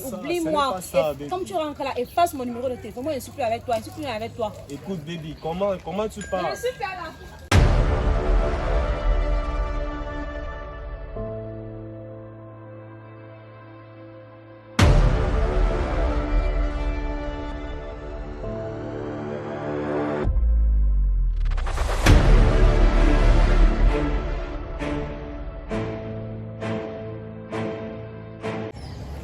oublie-moi. Comme tu rentres là, efface mon numéro de téléphone. Moi, je ne suis plus avec toi. Je ne suis plus avec toi. Écoute, baby, comment tu parles? Je suis plus là.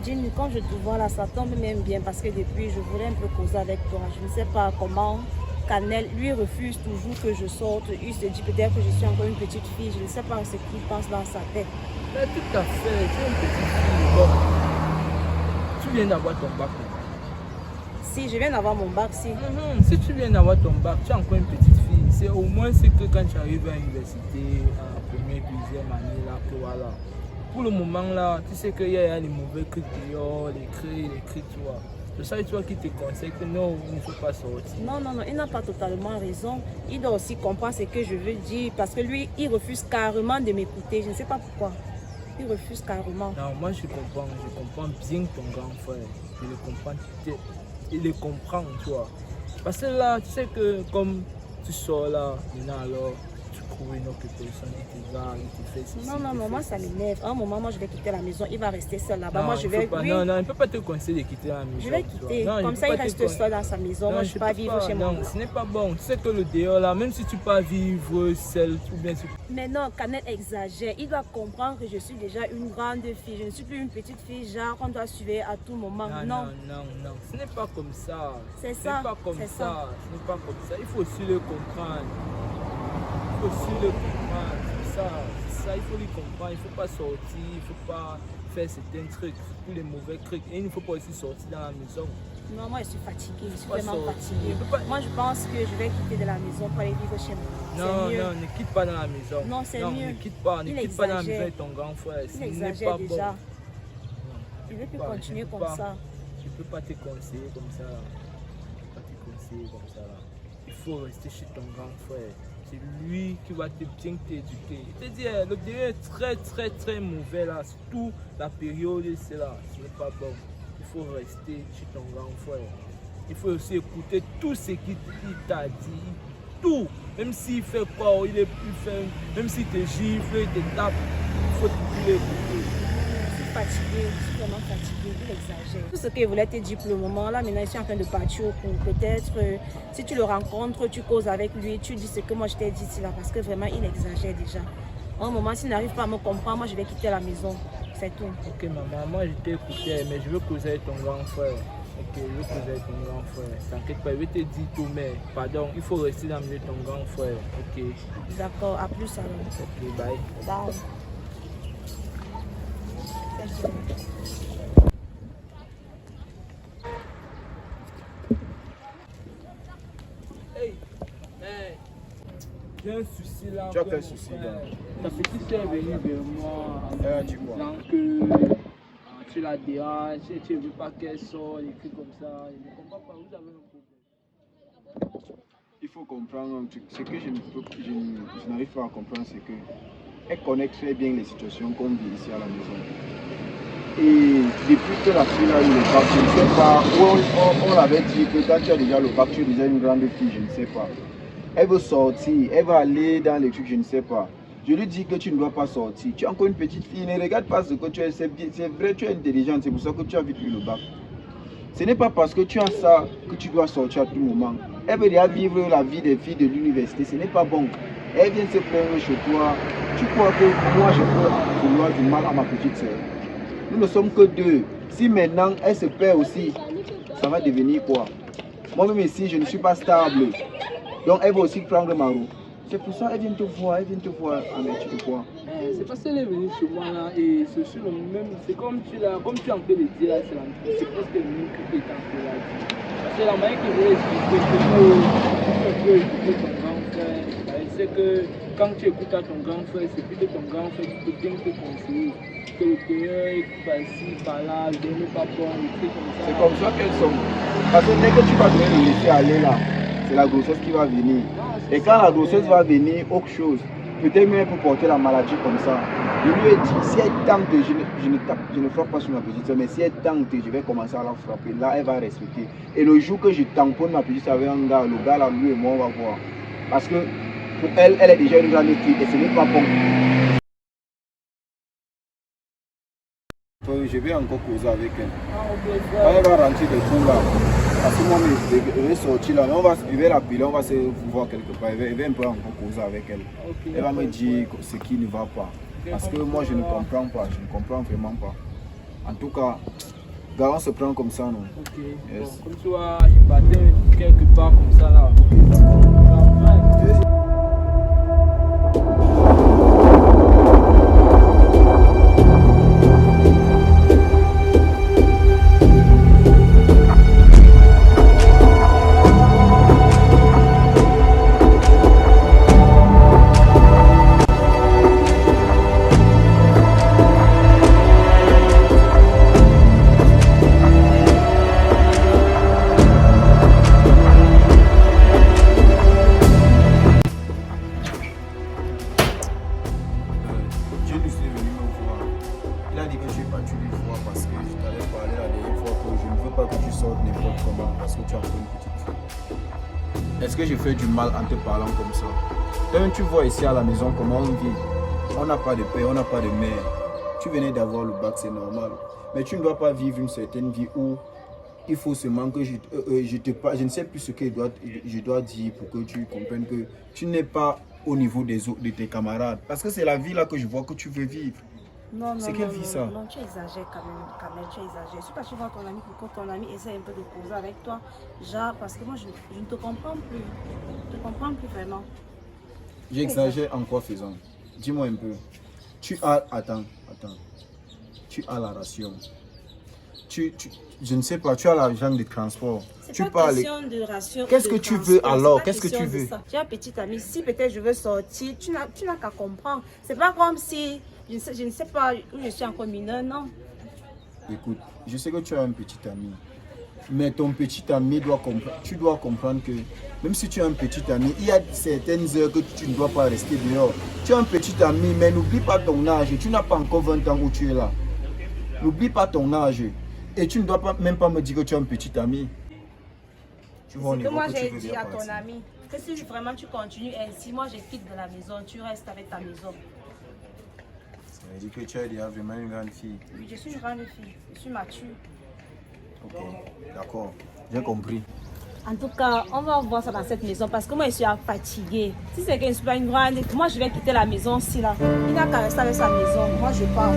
Jimmy, quand je te vois là, ça tombe même bien parce que depuis, je voulais un peu causer avec toi. Je ne sais pas comment Canel, lui, refuse toujours que je sorte. Il se dit peut-être que je suis encore une petite fille. Je ne sais pas ce qu'il pense dans sa tête. Mais tout à fait, tu es une petite fille. Bon, tu viens d'avoir ton bac. Si, je viens d'avoir mon bac, si. Si tu viens d'avoir ton bac, tu es encore une petite fille. C'est au moins ce que quand tu arrives à l'université, en première, deuxième année, là, que voilà. Pour le moment là, tu sais qu'il y a les mauvais cris dehors, les cris, tu vois. C'est ça, toi qui te conseille que non, il ne faut pas sortir. Non, il n'a pas totalement raison. Il doit aussi comprendre ce que je veux dire parce que lui, il refuse carrément de m'écouter. Je ne sais pas pourquoi. Il refuse carrément. Non, moi je comprends bien ton grand frère. Je le comprends, il le comprend, tu vois. Parce que là, tu sais que comme tu sors là, maintenant alors, une autre personne qui te va, il te fait ceci. Non, moi ça m'énerve. À un moment, moi je vais quitter la maison, il va rester seul là-bas. Moi je vais. Pas, non, il ne peut pas te conseiller de quitter la maison. Je vais quitter. Non, comme ça, il reste seul dans sa maison. Non, moi je ne peux pas vivre chez moi. Non, ce n'est pas bon. Tu sais que le dehors là, même si tu peux pas vivre seul, ou bien. Mais non, Canel exagère. Il doit comprendre que je suis déjà une grande fille. Je ne suis plus une petite fille, genre qu'on doit suivre à tout moment. Non. Ce n'est pas comme ça. C'est ça. Ce n'est pas comme ça. Ce n'est pas comme ça. Il faut aussi le comprendre. Il faut aussi le comprendre, c'est ça, il faut le comprendre, il ne faut pas sortir, il ne faut pas faire certains trucs, tous les mauvais trucs, et il ne faut pas aussi sortir dans la maison. Non, moi je suis fatiguée, je suis vraiment fatiguée. Moi je pense que je vais quitter de la maison pour aller vivre chez moi. Non, ne quitte pas dans la maison. Non, c'est mieux. Ne quitte pas dans la maison avec ton grand frère, ce n'est pas bon. Déjà. Je ne vais plus continuer comme ça. Je ne peux pas te conseiller comme ça. Il faut rester chez ton grand frère. C'est lui qui va te bien t'éduquer. Il te dit, le délai est très mauvais là, surtout la période, c'est là, ce n'est pas bon. Il faut rester chez ton grand frère. Il faut aussi écouter tout ce qu'il t'a dit, tout. Même s'il fait quoi, il est plus fin, même s'il te gifle, il te tape, il faut toujours l'écouter. Je suis fatiguée, je suis vraiment fatiguée, il exagère. Tout ce qu'il voulait te dire pour le moment, là maintenant je suis en train de partir au cours. Peut-être si tu le rencontres, tu causes avec lui, tu dis ce que moi je t'ai dit ici là, parce que vraiment il exagère déjà. À un moment, s'il n'arrive pas à me comprendre, moi je vais quitter la maison, c'est tout. Ok maman, moi je t'ai écouté, mais je veux causer avec ton grand frère. Ok, je veux causer avec ton grand frère. T'inquiète pas, je vais te dire tout, mais pardon, il faut rester dans le milieu de ton grand frère. Ok. D'accord, à plus alors. Ok, bye. Bye. Hey, j'ai un souci là. Tu as quel souci là? Ta petite soeur est venue vers moi en disant que tu la déranges, tu ne veux pas qu'elle sorte, des trucs comme ça. Je ne comprends pas, vous avez un problème. Il faut comprendre un truc. Ce que je n'arrive pas à comprendre, c'est que elle connaît très bien les situations qu'on vit ici à la maison. Et depuis que la fille a eu le bac, je ne sais pas, on l'avait dit que quand tu as déjà le bac, tu es déjà une grande fille, je ne sais pas. Elle veut sortir, elle va aller dans les trucs, je ne sais pas. Je lui dis que tu ne dois pas sortir. Tu es encore une petite fille, ne regarde pas ce que tu es. C'est vrai, tu es intelligente, c'est pour ça que tu as vite eu le bac. Ce n'est pas parce que tu as ça que tu dois sortir à tout moment. Elle veut déjà vivre la vie des filles de l'université, ce n'est pas bon. Elle vient se plaindre chez toi. Tu crois que moi je peux vouloir du mal à ma petite soeur? Nous ne sommes que deux. Si maintenant elle se perd aussi, ça va devenir quoi? Moi-même ici, je ne suis pas stable. Donc elle va aussi prendre ma roue. C'est pour ça qu'elle vient te voir, mais tu te vois. C'est parce qu'elle est venue chez moi là et c'est sur le même. C'est comme tu es en train de dire là, c'est presque le même que tu es en train de dire. Parce que la manière qu'il veut expliquer, tu peux écouter ton grand frère. C'est que quand tu écoutes ton grand frère, c'est plutôt ton grand frère qui peut bien te conseiller. Que le Seigneur est par-ci, par-là, le Seigneur n'est pas bon, des trucs comme ça. C'est comme ça qu'elles sont. Parce que dès que tu vas donner le laisser aller là, c'est la grossesse qui va venir. Et quand la grossesse va venir, autre chose, peut-être même pour porter la maladie comme ça. Je lui ai dit, si elle tente, je ne frappe pas sur ma petite soeur, mais si elle tente, je vais commencer à la frapper. Là, elle va respecter. Et le jour que je tamponne ma petite soeur avec un gars, le gars là, lui et moi, on va voir. Parce que pour elle, elle est déjà une grande fille et ce n'est pas bon. Je vais encore causer avec elle. Quand elle va rentrer de tout là, parce que moi je vais sortir là, je vais l'appeler, on va se voir quelque part, je vais un peu encore causer avec elle. Okay, elle va me dire ce qui ne va pas. Parce que moi je ne comprends pas, je ne comprends vraiment pas. En tout cas, on se prend comme ça, non? Ok, yes. Bon, comme tu vois, je battais quelque part comme ça là. Ok, d'accord. Est-ce que je fais du mal en te parlant comme ça? Donc, tu vois ici à la maison comment on vit. On n'a pas de père, on n'a pas de mère. Tu venais d'avoir le bac, c'est normal. Mais tu ne dois pas vivre une certaine vie où il faut seulement que je ne sais plus ce que je dois dire pour que tu comprennes que tu n'es pas au niveau de tes camarades. Parce que c'est la vie là que je vois que tu veux vivre. Non, c'est quelle vie ça? Non, tu exagères quand même, tu exagères. Surtout quand tu vois ton ami, pour que ton ami essaie un peu de causer avec toi. Genre, parce que moi, je ne te comprends plus. Je ne te comprends plus vraiment. J'exagère en quoi faisant? Dis-moi un peu. Tu as... Attends. Tu as la ration. Je ne sais pas, tu as l'argent de transport. C'est pas question de ration. Qu'est-ce que tu veux alors? Qu'est-ce que tu veux? J'ai un petit ami, si peut-être je veux sortir, tu n'as qu'à comprendre. C'est pas comme si, je ne sais pas où je suis encore mineur, non. Écoute, je sais que tu as un petit ami. Mais ton petit ami doit comprendre. Tu dois comprendre que même si tu as un petit ami, il y a certaines heures que tu ne dois pas rester dehors. Tu as un petit ami, mais n'oublie pas ton âge. Tu n'as pas encore 20 ans où tu es là. N'oublie pas ton âge. Et tu ne dois même pas me dire que tu as un petit ami. Tu vois, c'est que moi j'ai dit à ton ami que si vraiment tu continues ainsi, moi je quitte de la maison, tu restes avec ta maison. Ça veut dire que tu es déjà vraiment une grande fille. Oui, je suis une grande fille, je suis mature. Ok, d'accord, j'ai compris. En tout cas, on va voir ça dans cette maison parce que moi je suis fatiguée. Si c'est que je ne suis pas une grande, moi je vais quitter la maison aussi là. Il n'a qu'à rester avec sa maison, moi je pars.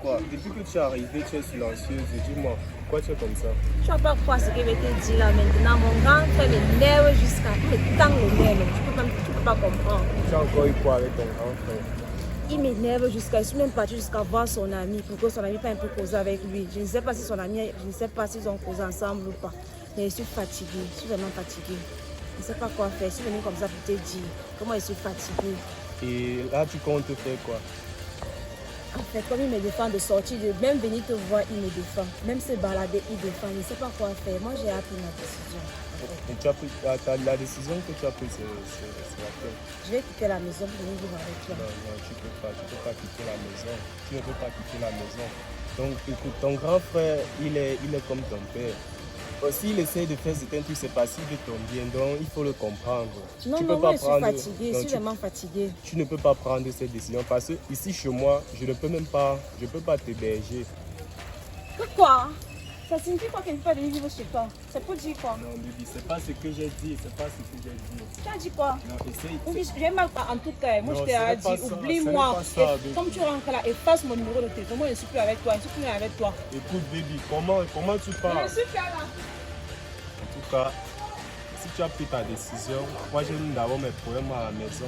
Quoi? Depuis que tu es arrivé, tu es silencieuse. Dis-moi, pourquoi tu es comme ça? Tu vas pas croire ce que je vais te dire là maintenant. Mon grand frère m'énerve jusqu'à me tendre le nerf. Tu peux pas comprendre. Tu as encore eu quoi avec ton grand frère? Il m'énerve jusqu'à, je suis même partie jusqu'à voir son ami pour que son ami fasse un peu causer avec lui. Je ne sais pas si son ami, je ne sais pas s'ils ont causé ensemble ou pas. Mais je suis fatiguée, je suis vraiment fatiguée. Je ne sais pas quoi faire. Je suis venue comme ça pour te dire comment je suis fatiguée. Et là, tu comptes faire quoi? En fait, comme il me défend de sortir, de même venir te voir, il me défend. Même se balader, il défend. Je ne sais pas quoi faire. Moi, j'ai appris ma décision. Et tu as pris, la décision que tu as prise, c'est laquelle? Je vais quitter la maison pour venir vivre avec toi. Non, tu ne peux pas quitter la maison. Tu ne peux pas quitter la maison. Donc, écoute, ton grand frère, il est comme ton père. S'il essaie de faire certains trucs, c'est pas si de ton bien, donc il faut le comprendre. Non, tu non, peux pas moi je suis fatiguée, je suis vraiment fatiguée. Tu ne peux pas prendre cette décision parce que ici chez moi, je ne peux même pas, je peux pas t'héberger. Pourquoi? Ça signifie quoi qu'il ne peut pas venir vivre chez toi? C'est pour dire quoi? Non, Bibi, c'est pas ce que j'ai dit, c'est pas ce que j'ai dit. Tu as dit quoi? Non, essaye. Oui, j'ai mal en tout cas. Moi, je t'ai dit, oublie-moi. Comme tu rentres là, efface mon numéro de téléphone. Moi, je ne suis plus avec toi, je ne suis plus avec toi. Écoute, Bibi, comment tu parles? Je suis plus là. En tout cas, si tu as pris ta décision, moi j'ai d'abord mes problèmes à la maison.